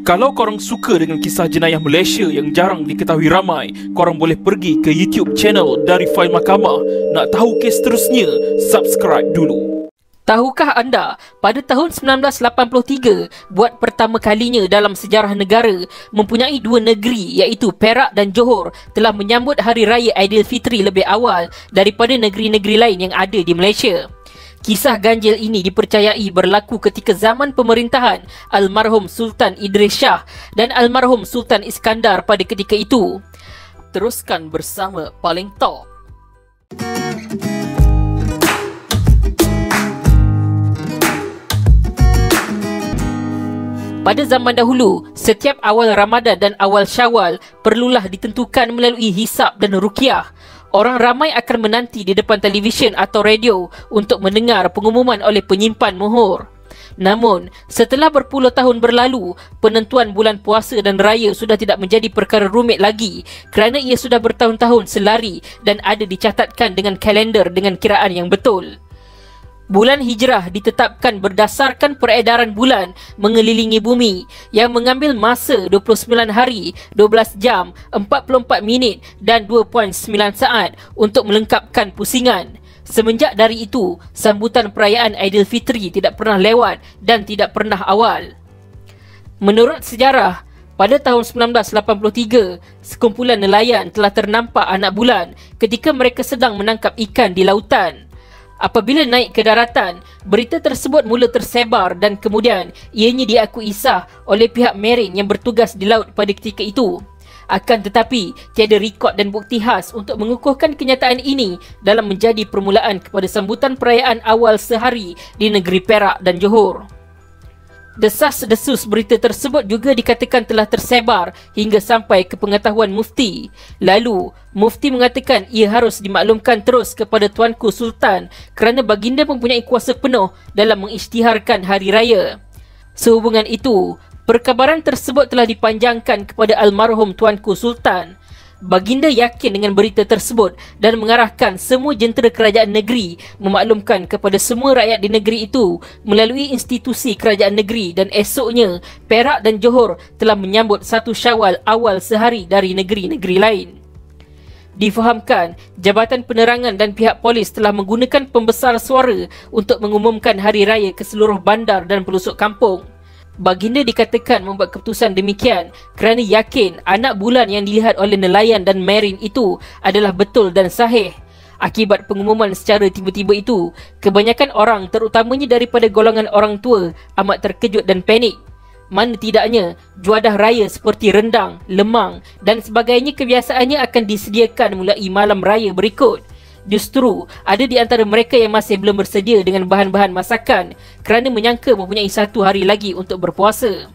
Kalau korang suka dengan kisah jenayah Malaysia yang jarang diketahui ramai, korang boleh pergi ke YouTube channel Dari Fail Mahkamah. Nak tahu kes terusnya? Subscribe dulu. Tahukah anda, pada tahun 1983, buat pertama kalinya dalam sejarah negara, mempunyai dua negeri iaitu Perak dan Johor telah menyambut Hari Raya Aidilfitri lebih awal daripada negeri-negeri lain yang ada di Malaysia. Kisah ganjil ini dipercayai berlaku ketika zaman pemerintahan almarhum Sultan Idris Shah dan almarhum Sultan Iskandar pada ketika itu. Teruskan bersama Paling Top. Pada zaman dahulu, setiap awal Ramadan dan awal Syawal perlulah ditentukan melalui hisab dan ruqyah. Orang ramai akan menanti di depan televisyen atau radio untuk mendengar pengumuman oleh penyimpan mohor. Namun, setelah berpuluh tahun berlalu, penentuan bulan puasa dan raya sudah tidak menjadi perkara rumit lagi kerana ia sudah bertahun-tahun selari dan ada dicatatkan dengan kalender dengan kiraan yang betul. Bulan Hijrah ditetapkan berdasarkan peredaran bulan mengelilingi bumi yang mengambil masa 29 hari, 12 jam, 44 minit dan 2.9 saat untuk melengkapkan pusingan. Semenjak dari itu, sambutan perayaan Aidilfitri tidak pernah lewat dan tidak pernah awal. Menurut sejarah, pada tahun 1983, sekumpulan nelayan telah ternampak anak bulan ketika mereka sedang menangkap ikan di lautan. Apabila naik ke daratan, berita tersebut mula tersebar dan kemudian ianya diakui sah oleh pihak Marine yang bertugas di laut pada ketika itu. Akan tetapi, tiada rekod dan bukti khas untuk mengukuhkan kenyataan ini dalam menjadi permulaan kepada sambutan perayaan awal sehari di negeri Perak dan Johor. Desas-desus berita tersebut juga dikatakan telah tersebar hingga sampai ke pengetahuan Mufti. Lalu, Mufti mengatakan ia harus dimaklumkan terus kepada Tuanku Sultan kerana baginda mempunyai kuasa penuh dalam mengisytiharkan hari raya. Sehubungan itu, perkabaran tersebut telah dipanjangkan kepada almarhum Tuanku Sultan. Baginda yakin dengan berita tersebut dan mengarahkan semua jentera kerajaan negeri memaklumkan kepada semua rakyat di negeri itu melalui institusi kerajaan negeri, dan esoknya Perak dan Johor telah menyambut 1 Syawal awal sehari dari negeri-negeri lain. Difahamkan, Jabatan Penerangan dan pihak polis telah menggunakan pembesar suara untuk mengumumkan hari raya ke seluruh bandar dan pelosok kampung. Baginda dikatakan membuat keputusan demikian kerana yakin anak bulan yang dilihat oleh nelayan dan marine itu adalah betul dan sahih. Akibat pengumuman secara tiba-tiba itu, kebanyakan orang, terutamanya daripada golongan orang tua, amat terkejut dan panik. Mana tidaknya, juadah raya seperti rendang, lemang dan sebagainya kebiasaannya akan disediakan mulai malam raya berikut. Justru, ada di antara mereka yang masih belum bersedia dengan bahan-bahan masakan kerana menyangka mempunyai 1 hari lagi untuk berpuasa.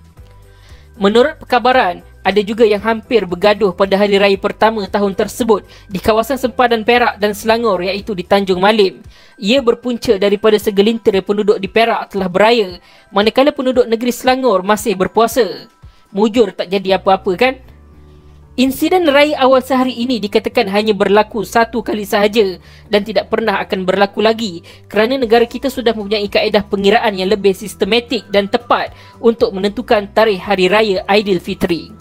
Menurut perkabaran, ada juga yang hampir bergaduh pada hari raya pertama tahun tersebut di kawasan sempadan Perak dan Selangor iaitu di Tanjung Malim. Ia berpunca daripada segelintir penduduk di Perak telah beraya, manakala penduduk negeri Selangor masih berpuasa. Mujur tak jadi apa-apa kan? Insiden raya awal sehari ini dikatakan hanya berlaku 1 kali sahaja dan tidak pernah akan berlaku lagi kerana negara kita sudah mempunyai kaedah pengiraan yang lebih sistematik dan tepat untuk menentukan tarikh Hari Raya Aidilfitri.